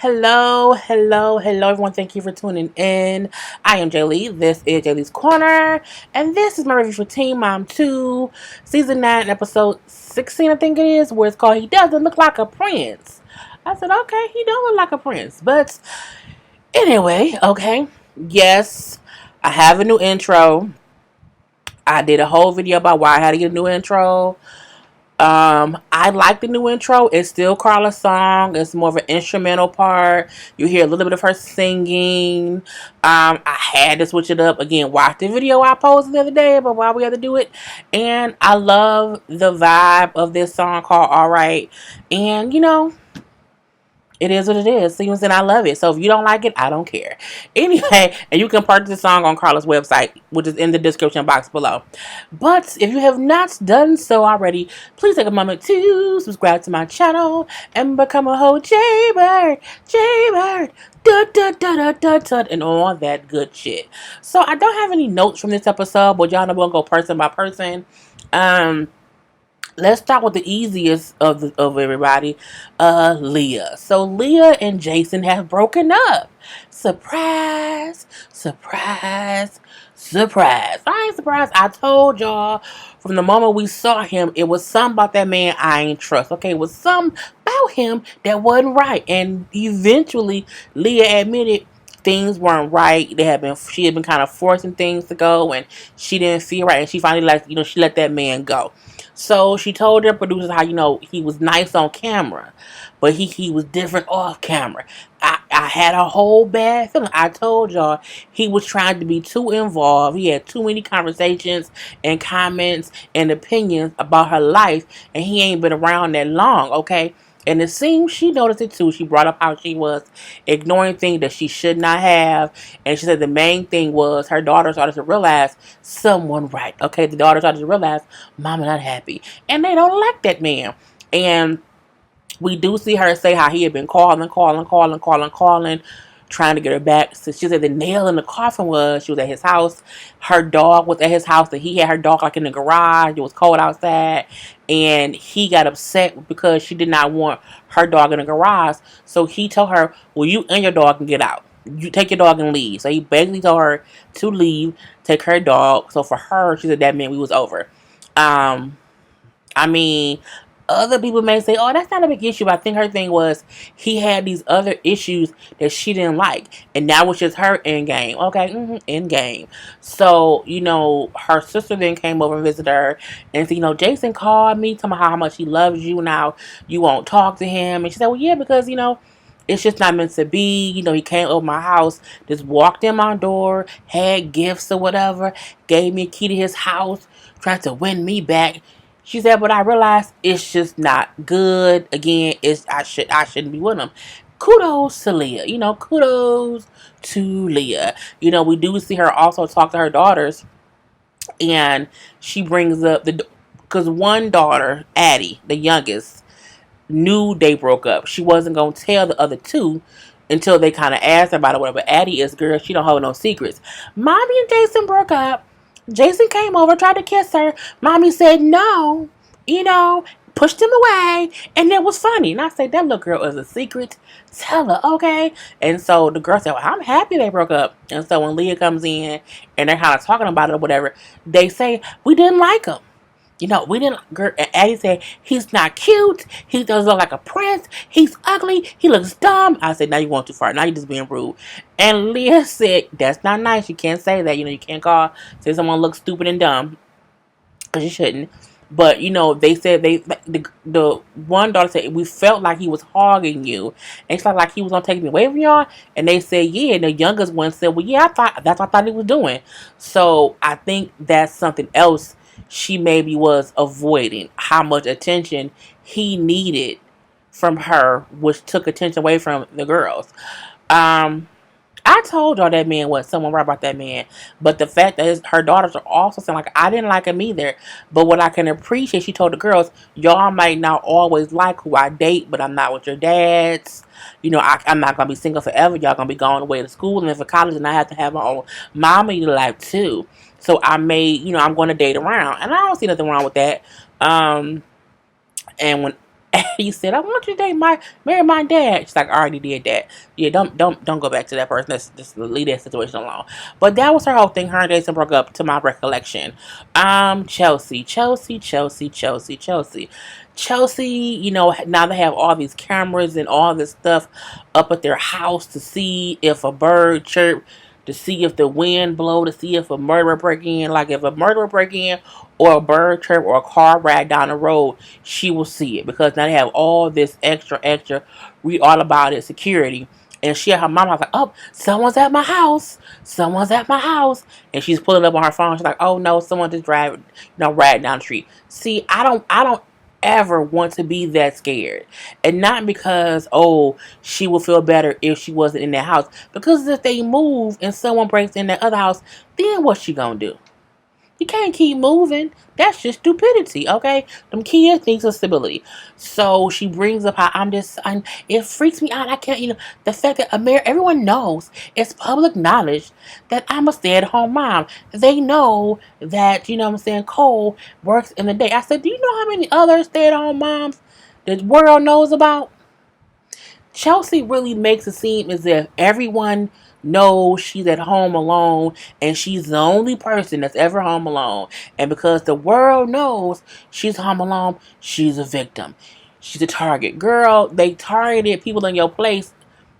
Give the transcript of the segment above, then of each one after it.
Hello, everyone. Thank you for tuning in. I am Jaylee. This is Jaylee's Corner, and this is my review for Teen Mom 2, Season 9, Episode 16, I think it is, where it's called He Doesn't Look Like a Prince. I said, okay, he don't look like a prince. But anyway, okay. Yes, I have a new intro. I did a whole video about why I had to get a new intro. I like the new intro. It's still Karla's song. It's more of an instrumental part. You hear a little bit of her singing. I had to switch it up again. Watch the video I posted the other day about why we had to do it. And I love the vibe of this song called Alright. And it is what it is. See, and I love it. So if you don't like it, I don't care. Anyway, and you can purchase the song on Karla's website, which is in the description box below. But if you have not done so already, please take a moment to subscribe to my channel and become a whole Jaybird, and all that good shit. So I don't have any notes from this episode, but y'all know we're gonna go person by person. Let's start with the easiest of everybody, Leah. So Leah and Jason have broken up. Surprise, surprise, surprise. I ain't surprised. I told y'all from the moment we saw him, it was something about that man I ain't trust. Okay, it was something about him that wasn't right. And eventually, Leah admitted things weren't right. She had been kind of forcing things to go, and she didn't feel right. And she finally, she let that man go. So she told their producers how, he was nice on camera, but he was different off camera. I had a whole bad feeling. I told y'all he was trying to be too involved. He had too many conversations and comments and opinions about her life, and he ain't been around that long, okay? And it seems she noticed it too. She brought up how she was ignoring things that she should not have. And she said the main thing was her daughter started to realize someone right. Okay, the daughter started to realize mama not happy. And they don't like that man. And we do see her say how he had been calling, trying to get her back. So she said the nail in the coffin she was at his house. Her dog was at his house, and he had her dog like in the garage. It was cold outside, and he got upset because she did not want her dog in the garage. So he told her, well, you and your dog can get out. You take your dog and leave. So he basically told her to leave, take her dog. So for her, she said that meant we was over. I mean, other people may say, oh, that's not a big issue. But I think her thing was he had these other issues that she didn't like. And that was just her end game. Okay, end game. So, her sister then came over and visited her. And said, Jason called me, telling me how much he loves you. Now you won't talk to him. And she said, well, yeah, because, it's just not meant to be. He came over my house, just walked in my door, had gifts or whatever, gave me a key to his house, tried to win me back. She said, but I realized it's just not good. Again, I shouldn't be with him. Kudos to Leah. Kudos to Leah. We do see her also talk to her daughters, and she brings up because one daughter, Addie, the youngest, knew they broke up. She wasn't gonna tell the other two until they kind of asked her about it. Whatever. Addie is girl. She don't hold no secrets. Mommy and Jason broke up. Jason came over, tried to kiss her. Mommy said no, pushed him away, and it was funny. And I said, that little girl is a secret teller, okay? And so the girl said, well, I'm happy they broke up. And so when Leah comes in and they're kind of talking about it or whatever, they say, we didn't like him. We didn't. Addie said, he's not cute. He doesn't look like a prince. He's ugly. He looks dumb. I said, now you're going too far. Now you're just being rude. And Leah said, that's not nice. You can't say that. You can't say someone looks stupid and dumb. Because you shouldn't. But, they said, the one daughter said, we felt like he was hogging you. And it's like he was going to take me away from y'all. And they said, yeah. And the youngest one said, well, yeah, that's what I thought he was doing. So I think that's something else she maybe was avoiding, how much attention he needed from her, which took attention away from the girls. I told y'all that man was someone right about that man, but the fact that her daughters are also saying like I didn't like him either. But what I can appreciate, she told the girls, y'all might not always like who I date, but I'm not with your dads. I'm not gonna be single forever. Y'all gonna be going away to school and then for college, and I have to have my own mommy life too. So I'm going to date around, and I don't see nothing wrong with that. And And he said, I want you to marry my dad. She's like, I already did that. Yeah, don't go back to that person. Let's just leave that situation alone. But that was her whole thing. Her and Jason broke up to my recollection. Chelsea, now they have all these cameras and all this stuff up at their house to see if a bird chirp, to see if the wind blow, to see if a murderer break in. Like if a murderer break in or a bird chirp or a car ride down the road, she will see it because now they have all this extra, read all about it, security. And she and her mom was like, oh, someone's at my house. Someone's at my house. And she's pulling up on her phone. She's like, oh no, someone just driving, riding down the street. See, I don't ever want to be that scared. And not because, oh, she will feel better if she wasn't in that house. Because if they move and someone breaks in that other house, then what's she gonna do? You can't keep moving. That's just stupidity, okay? Them kids need some stability. So she brings up how it freaks me out. I can't, the fact that everyone knows, it's public knowledge that I'm a stay-at-home mom. They know that, Cole works in the day. I said, do you know how many other stay-at-home moms the world knows about? Chelsea really makes it seem as if everyone knows she's at home alone and she's the only person that's ever home alone. And because the world knows she's home alone, she's a victim. She's a target. Girl, they targeted people in your place,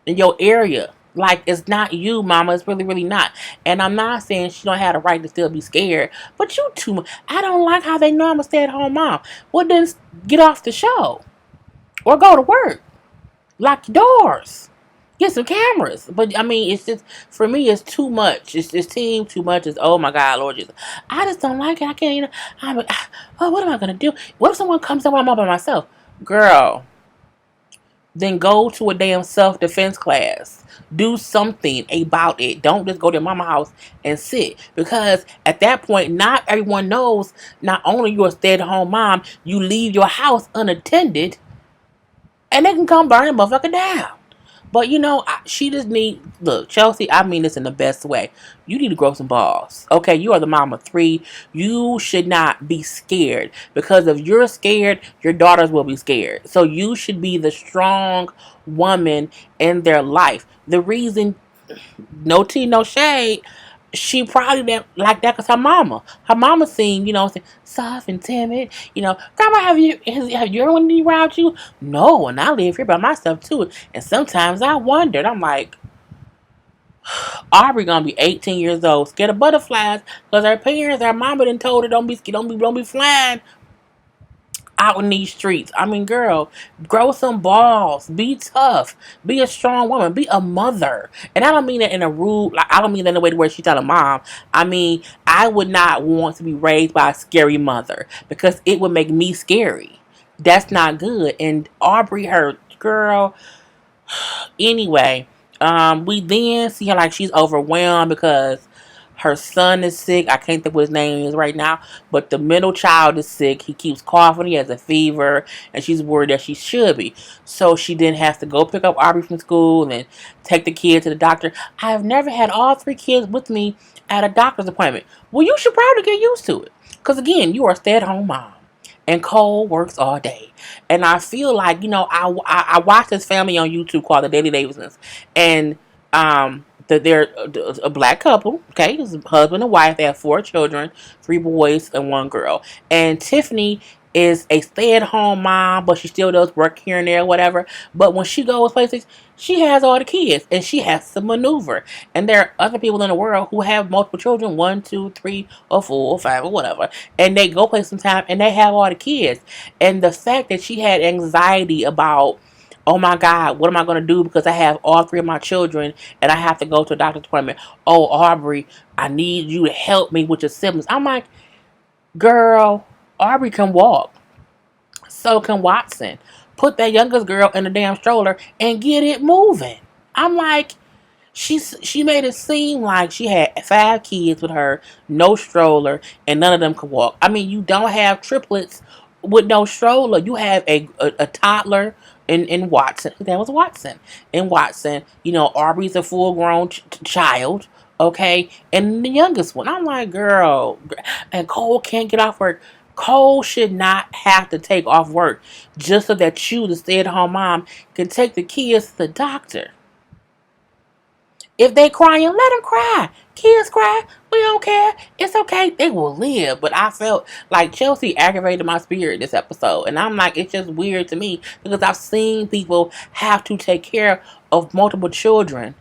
in your area. Like, it's not you, mama. It's really, really not. And I'm not saying she don't have the right to still be scared. But you too. I don't like how they know I'm a stay-at-home mom. Well, then get off the show. Or go to work. Lock your doors. Get some cameras. But I mean, it's just, for me, it's too much. It's team too much. It's, oh my God, Lord Jesus. I just don't like it. I can't, what am I going to do? What if someone comes in while I'm all by myself? Girl, then go to a damn self-defense class. Do something about it. Don't just go to mama's house and sit. Because at that point, not everyone knows, not only you're a stay-at-home mom, you leave your house unattended, and they can come burn the motherfucker down. But she just look, Chelsea, I mean this in the best way. You need to grow some balls. Okay, you are the mom of 3. You should not be scared. Because if you're scared, your daughters will be scared. So you should be the strong woman in their life. The reason, no tea, no shade, she probably didn't like that because her mama seemed, soft and timid. Grandma, have you ever wanted to be around you? No, and I live here by myself too. And sometimes I wondered, I'm like, Aubrey gonna be 18 years old, scared of butterflies because her mama done told her don't be flying out in these streets. I mean, girl, grow some balls. Be tough. Be a strong woman. Be a mother. And I don't mean that in a rude, like, I don't mean that in a way where she's telling mom. I mean, I would not want to be raised by a scary mother because it would make me scary. That's not good. And Aubrey, her girl, anyway, we then see her like she's overwhelmed because her son is sick. I can't think what his name is right now. But the middle child is sick. He keeps coughing. He has a fever. And she's worried that she should be. So she then has to go pick up Aubrey from school and take the kid to the doctor. I have never had all 3 kids with me at a doctor's appointment. Well, you should probably get used to it. Because again, you are a stay-at-home mom. And Cole works all day. And I feel like, I watch this family on YouTube called the Daily Davidsons. And they're a black couple, okay? It's a husband and wife. They have 4 children, 3 boys and 1 girl. And Tiffany is a stay-at-home mom, but she still does work here and there, whatever. But when she goes places, she has all the kids, and she has to maneuver. And there are other people in the world who have multiple children, 1, 2, 3, or 4, or 5, or whatever. And they go places sometimes, and they have all the kids. And the fact that she had anxiety about, oh my God, what am I going to do because I have all 3 of my children and I have to go to a doctor's appointment. Oh, Aubrey, I need you to help me with your siblings. I'm like, girl, Aubrey can walk. So can Watson. Put that youngest girl in the damn stroller and get it moving. I'm like, she made it seem like she had 5 kids with her, no stroller, and none of them could walk. I mean, you don't have triplets with no stroller. You have a toddler in Watson. That was Watson. In Watson, Aubrey's a full-grown child, okay? And the youngest one. I'm like, girl. And Cole can't get off work. Cole should not have to take off work just so that you, the stay-at-home mom, can take the kids to the doctor. If they crying, let them cry. Kids cry. We don't care. It's okay. They will live. But I felt like Chelsea aggravated my spirit this episode. And I'm like, it's just weird to me because I've seen people have to take care of multiple children.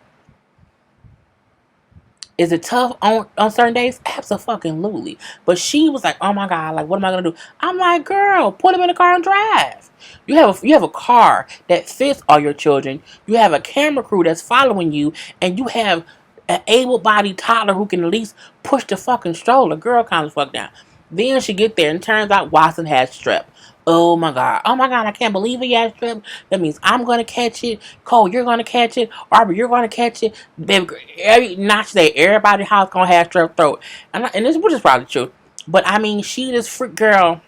Is it tough on certain days? Absolutely. But she was like, oh my God, like, what am I going to do? I'm like, girl, put them in the car and drive. You have a car that fits all your children. You have a camera crew that's following you. And you have an able-bodied toddler who can at least push the fucking stroller. Girl, calm the fuck down. Then she get there and turns out Watson has strep. Oh my God. Oh my God. I can't believe he has strep. That means I'm going to catch it. Cole, you're going to catch it. Arbor, you're going to catch it. Baby, not today. Everybody in the house going to have strep throat. And this, which is probably true. But I mean, she this freak girl.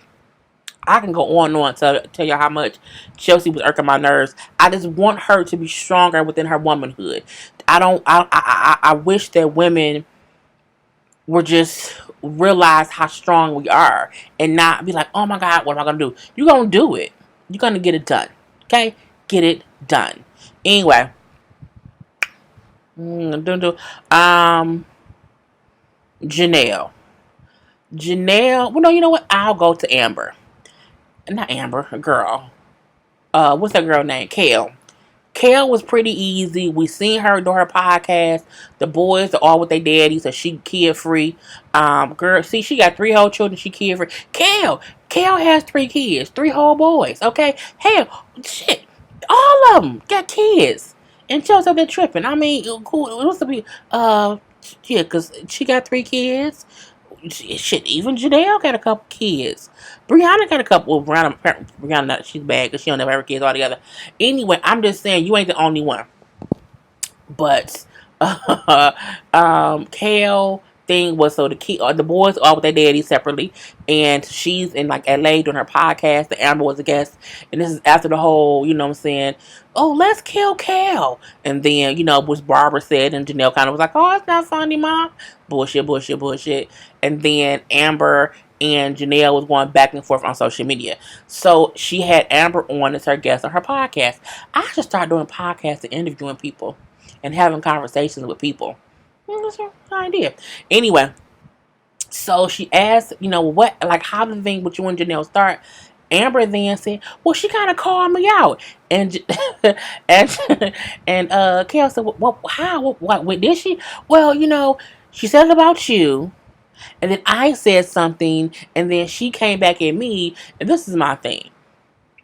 I can go on and on to tell you how much Chelsea was irking my nerves. I just want her to be stronger within her womanhood. I wish that women were just realize how strong we are and not be like, oh my God, what am I going to do? You're going to do it. You're going to get it done. Okay? Get it done. Anyway. Jenelle. Well, no, you know what? I'll go to Amber. Not Amber, a girl. What's that girl name? Kail was pretty easy. We seen her do her podcast. The boys are all with their daddy, so she kid free. Girl, see, she got 3 whole children. She kid free. Kail has 3 kids, 3 whole boys. Okay, hell, shit, all of them got kids, and Chelsea up there tripping. I mean, cool. What's the be? Yeah, cause she got 3 kids. Shit, even Janelle got a couple kids. Briana got a couple. Well, Briana, she's bad because she don't have her kids all together. Anyway, I'm just saying you ain't the only one. But Kale thing was so the boys are with their daddy separately, and she's in like LA doing her podcast. The Amber was a guest, and this is after the whole, you know what I'm saying, oh, let's kill Kale. And then, which Barbara said, and Janelle kind of was like, oh, it's not funny, Mom. Bullshit. And then Amber and Janelle was going back and forth on social media. So she had Amber on as her guest on her podcast. I should start doing podcasts and interviewing people and having conversations with people. That's an idea. Anyway, so she asked, what, like, how did the thing with you and Janelle start? Amber then said, well, she kind of called me out. And and Kale said, well, how? What did she? Well, she said it about you. And then I said something. And then she came back at me. And this is my thing.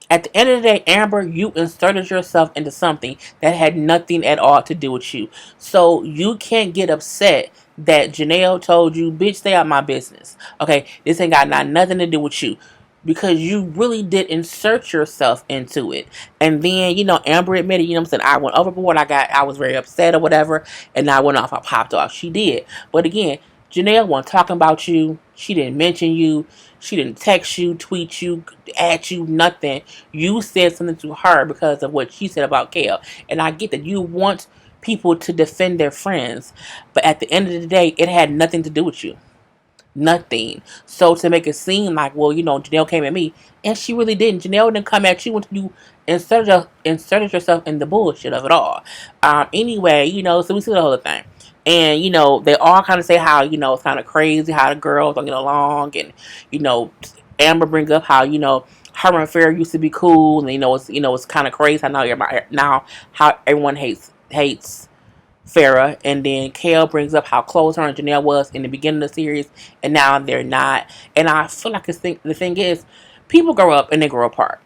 At the end of the day, Amber, you inserted yourself into something that had nothing at all to do with you. So you can't get upset that Janelle told you, bitch, stay out my business. Okay, this ain't got nothing to do with you. Because you really did insert yourself into it. And then, Amber admitted, I'm saying, I went overboard. I was very upset or whatever. And I went off. I popped off. She did. But again, Janelle wasn't talking about you. She didn't mention you. She didn't text you, tweet you, at you, nothing. You said something to her because of what she said about Kale. And I get that you want people to defend their friends. But at the end of the day, it had nothing to do with you. Nothing. So to make it seem like, well, Janelle came at me, and she really didn't. Janelle didn't come at you until you inserted yourself in the bullshit of it all. Anyway, so we see the whole thing. And, they all kind of say how, it's kind of crazy how the girls don't get along. And, Amber bring up how, her and Farrah used to be cool. And, it's kind of crazy now how everyone hates Farrah. And then Kale brings up how close her and Janelle was in the beginning of the series. And now they're not. And I feel like the thing is, people grow up and they grow apart.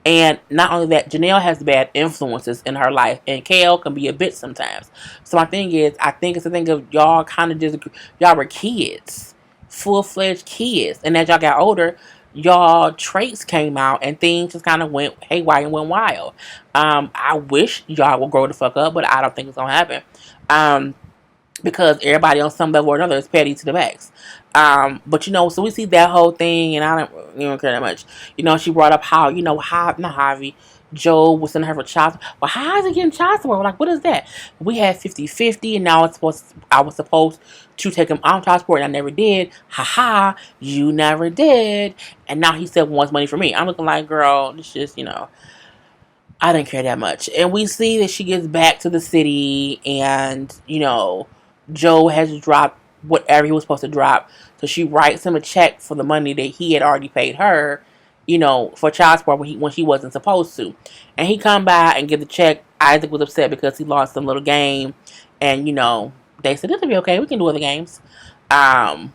And not only that, Janelle has bad influences in her life, and Kale can be a bitch sometimes. So my thing is, I think it's a thing of y'all kind of just, y'all were kids, full-fledged kids. And as y'all got older, y'all traits came out, and things just kind of went haywire and went wild. I wish y'all would grow the fuck up, but I don't think it's going to happen. Because everybody on some level or another is petty to the max. But so we see that whole thing, and I don't care that much. She brought up how, not Javi, Joe was sending her for child support. Well, how is it getting child support? We're like, what is that? We had 50-50, and now I was supposed to take him on child support, and I never did. Ha ha, you never did. And now he still wants money from me. I'm looking like, girl, it's just, I didn't care that much. And we see that she gets back to the city, and, Joe has dropped whatever he was supposed to drop. So she writes him a check for the money that he had already paid her, for child support when he wasn't supposed to. And he come by and get the check. Isaac was upset because he lost some little game. And, they said, it'll be okay. We can do other games. And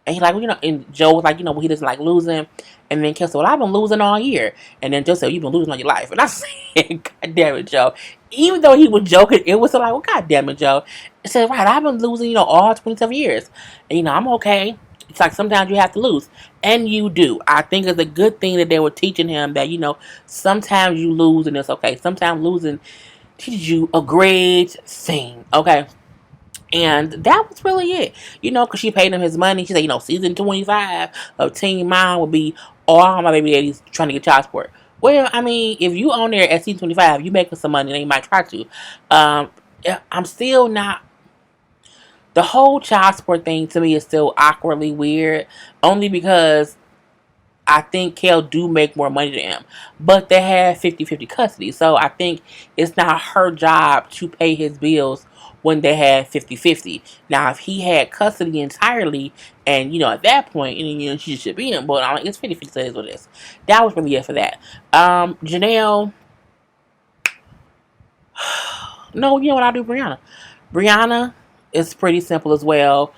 he like, and Joe was like, he doesn't like losing. And then Kel said, well, I've been losing all year. And then Joe said, you've been losing all your life. And I said, God damn it, Joe. Even though he was joking, it was like, well, God damn it, Joe. He said, right, I've been losing, all 27 years. And, I'm okay. It's like sometimes you have to lose. And you do. I think it's a good thing that they were teaching him that, sometimes you lose and it's okay. Sometimes losing teaches you a great thing. Okay. And that was really it. Because she paid him his money. She said, season 25 of Teen Mom will be all my baby daddies trying to get child support. Well, I mean, if you on there at season 25, you making some money, then you might try to. I'm still not. The whole child support thing to me is still awkwardly weird. Only because I think Kel do make more money than him. But they have 50-50 custody. So I think it's not her job to pay his bills when they had 50-50. Now, if he had custody entirely, and, at that point, she should be him. But it's 50-50, so it is what it is. That was really it for that. Jenelle. No, you know what I'll do, Briana? Briana is pretty simple as well.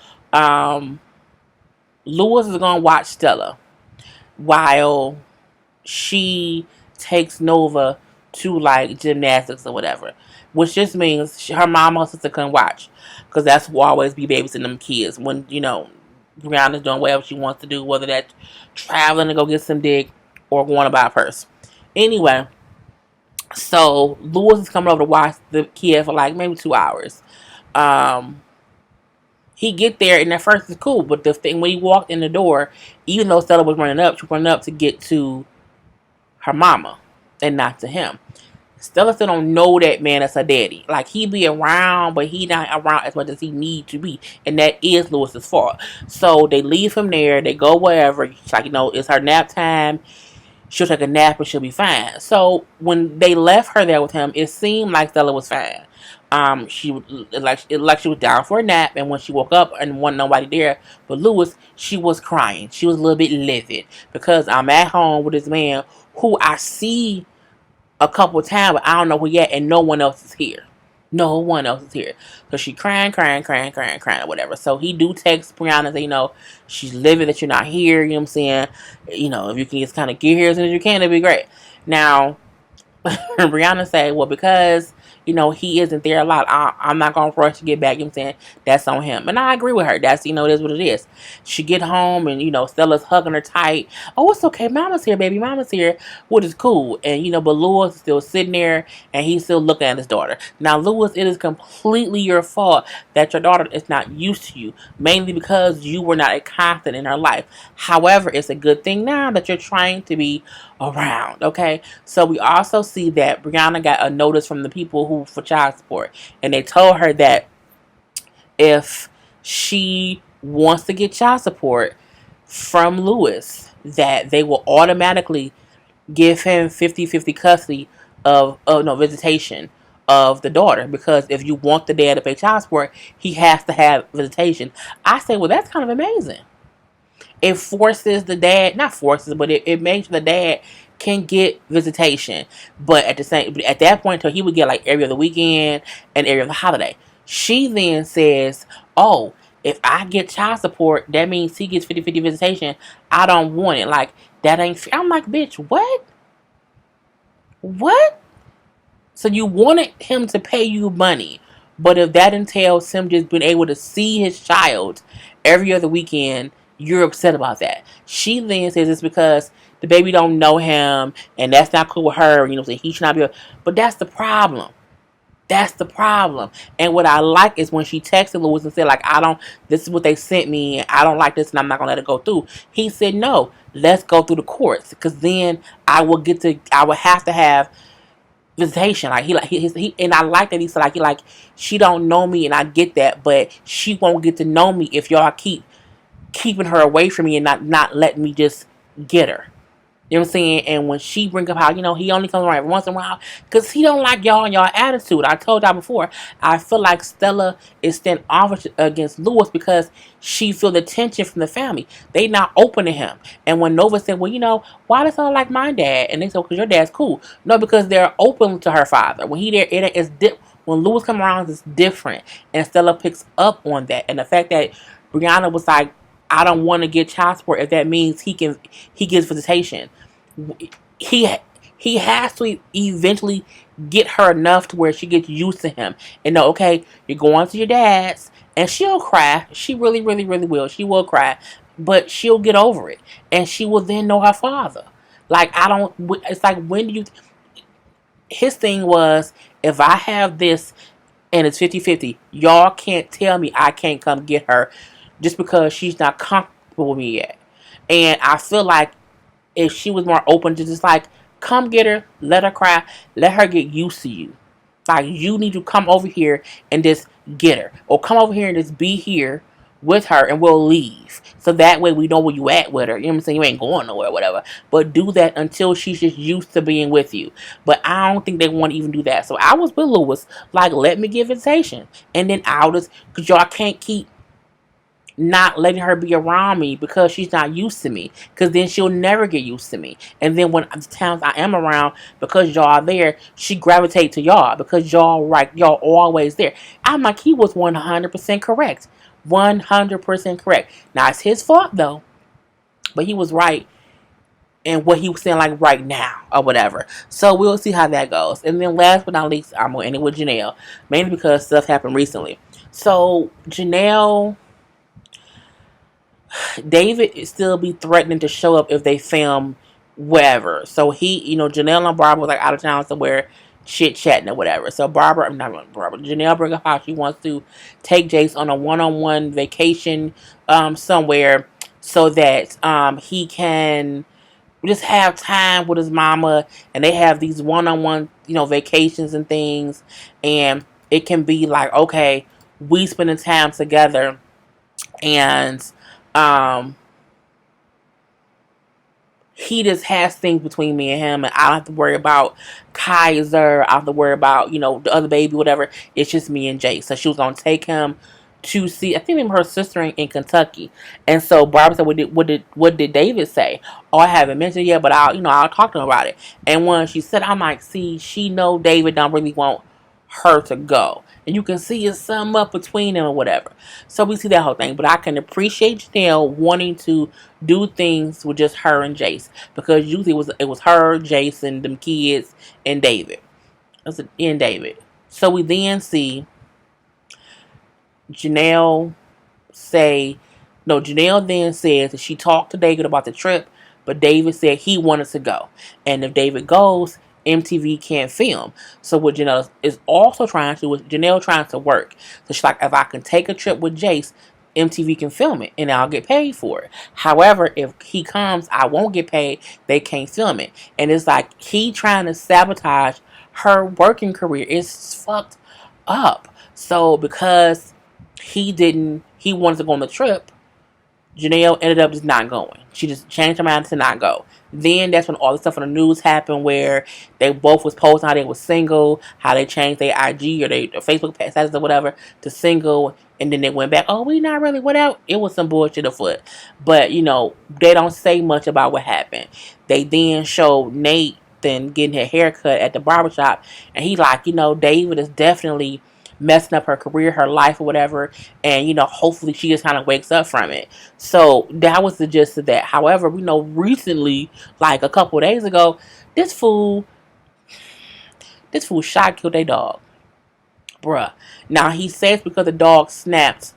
Luis is going to watch Stella while she takes Nova to like gymnastics or whatever, which just means her mom or sister can watch, because that's who always be babysitting them kids when Brianna's doing whatever she wants to do, whether that's traveling to go get some dick or going to buy a purse. Anyway, so Luis is coming over to watch the kid for like maybe 2 hours. He get there, and at first it's cool, but the thing, when he walked in the door, even though Stella was running up, she was running up to get to her mama and not to him. Stella still don't know that man as her daddy. Like, he be around, but he not around as much as he need to be, and that is Luis's fault. So they leave him there, they go wherever. It's like, it's her nap time. She'll take a nap and she'll be fine. So when they left her there with him, it seemed like Stella was fine. She like she was down for a nap, and when she woke up and wasn't nobody there but Luis, she was crying. She was a little bit livid because I'm at home with this man who I see a couple of times, but I don't know where yet, and no one else is here. No one else is here. So she crying, or whatever. So he do text Brianna and say, she's livid that you're not here. You know what I'm saying? If you can just kind of get here as soon as you can, it'd be great. Now, Brianna say, well, because he isn't there a lot, I'm not gonna rush to get back. You know what I'm saying? That's on him. And I agree with her. That's, it is what it is. She get home and Stella's hugging her tight. Oh, it's okay, mama's here, baby, mama's here, which is cool. And but Luis is still sitting there and he's still looking at his daughter. Now, Luis, it is completely your fault that your daughter is not used to you, mainly because you were not a constant in her life. However, it's a good thing now that you're trying to be around. Okay, so we also see that Brianna got a notice from the people who for child support, and they told her that if she wants to get child support from Luis, that they will automatically give him 50-50 custody of visitation of the daughter, because if you want the dad to pay child support, he has to have visitation. I say, well, that's kind of amazing. It forces the dad, not forces, but it makes the dad can get visitation. But at that point, he would get like every other weekend and every other holiday. She then says, oh, if I get child support, that means he gets 50-50 visitation. I don't want it. Like, that ain't fair. I'm like, bitch, what? What? So you wanted him to pay you money, but if that entails him just being able to see his child every other weekend, you're upset about that. She then says it's because the baby don't know him, and that's not cool with her. He should not be. But that's the problem. That's the problem. And what I like is when she texted Luis and said, like, this is what they sent me, and I don't like this, and I'm not gonna let it go through. He said, no, let's go through the courts, because then I will have to have visitation. Like he and I like that he said like she don't know me, and I get that, but she won't get to know me if y'all keeping her away from me and not letting me just get her. You know what I'm saying? And when she bring up how, he only comes around every once in a while because he don't like y'all and y'all attitude. I told y'all before, I feel like Stella is standing off against Lewis because she feel the tension from the family. They not open to him. And when Nova said, well, why does sound like my dad? And they said, because your dad's cool. No, because they're open to her father. When he there, when Lewis come around, it's different. And Stella picks up on that. And the fact that Brianna was like, I don't want to get child support if that means he gets visitation. He he has to eventually get her enough to where she gets used to him and know, okay, you're going to your dad's, and she'll cry. She really, really, really will. She will cry, but she'll get over it, and she will then know her father. Like I don't. It's like when do you? His thing was, if I have this and it's 50-50, y'all can't tell me I can't come get her just because she's not comfortable with me yet. And I feel like if she was more open to just like, come get her, let her cry, let her get used to you. Like, you need to come over here and just get her. Or come over here and just be here with her and we'll leave. So that way we know where you at with her. You know what I'm saying? You ain't going nowhere or whatever. But do that until she's just used to being with you. But I don't think they want to even do that. So I was with Lewis, like, let me give invitation. And then I'll just, because y'all can't keep not letting her be around me because she's not used to me. Because then she'll never get used to me. And then when the times I am around, because y'all are there, she gravitate to y'all because y'all always there. I'm like, he was 100% correct. 100% correct. Now it's his fault though, but he was right in what he was saying, like right now or whatever. So we'll see how that goes. And then last but not least, I'm gonna end it with Jenelle, mainly because stuff happened recently. So Jenelle. David still be threatening to show up if they film wherever. So Janelle and Barbara was like out of town somewhere chit chatting or whatever. So Janelle bring up how she wants to take Jace on a one-on-one vacation somewhere so that he can just have time with his mama, and they have these one-on-one vacations and things, and it can be like, okay, we spending time together, and um, he just has things between me and him, and I don't have to worry about Kaiser. I don't have to worry about, the other baby, whatever. It's just me and Jay. So she was going to take him to see, I think, her sister in Kentucky. And so Barbara said, what did David say? Oh, I haven't mentioned it yet, but I'll talk to him about it. And when she said, I'm like, see, she know David don't really want her to go. And you can see it's something up between them or whatever. So we see that whole thing. But I can appreciate Janelle wanting to do things with just her and Jace. Because usually it was her, Jason, them kids, and David. And David. So we then see Janelle then says that she talked to David about the trip, but David said he wanted to go. And if David goes, MTV can't film. So what Janelle is also trying to do is Janelle trying to work. So she's like, if I can take a trip with Jace, MTV can film it and I'll get paid for it. However, if he comes, I won't get paid. They can't film it. And it's like he trying to sabotage her working career. It's fucked up. So because he wanted to go on the trip, Janelle ended up just not going. She just changed her mind to not go. Then that's when all the stuff on the news happened where they both was posting how they were single, how they changed their IG or their Facebook status or whatever to single, and then they went back, oh, we not really without. It was some bullshit afoot. But, they don't say much about what happened. They then showed Nathan getting her haircut at the barbershop, and he like, David is definitely messing up her career, her life, or whatever, and hopefully she just kind of wakes up from it. So that was the gist of that. However, we know recently, like a couple of days ago, this fool shot, killed a dog, bruh. Now he says because the dog snapped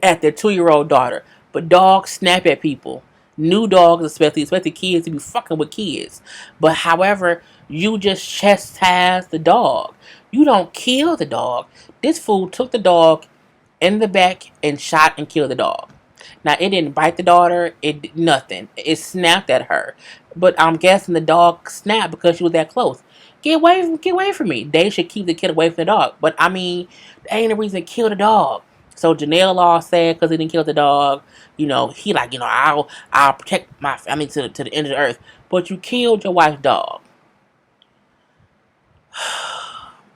at their 2-year-old daughter, but dogs snap at people. New dogs, especially kids, to be fucking with kids. But however, you just chastise the dog. You don't kill the dog. This fool took the dog in the back and shot and killed the dog. Now, it didn't bite the daughter. It did nothing. It snapped at her. But I'm guessing the dog snapped because she was that close. Get away from me. They should keep the kid away from the dog. But I mean, that ain't the reason to kill the dog. So Jenelle all sad because he didn't kill the dog. He like, I'll protect my family to the end of the earth. But you killed your wife's dog.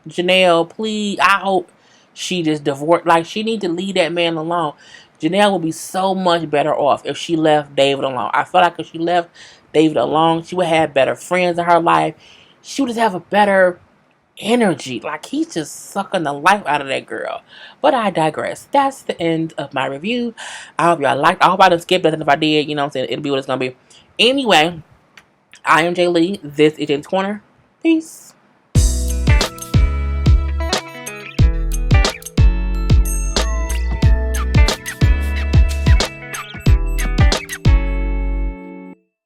Jenelle, please, I hope she just divorced. Like, she need to leave that man alone. Jenelle will be so much better off if she left David alone. I feel like if she left David alone, she would have better friends in her life. She would just have a better energy. Like, he's just sucking the life out of that girl. But I digress. That's the end of my review. I hope y'all liked. I hope I didn't skip that. If I did, you know what I'm saying, it'll be what it's gonna be. Anyway, I am Jay Lee. This is James Corner. Peace.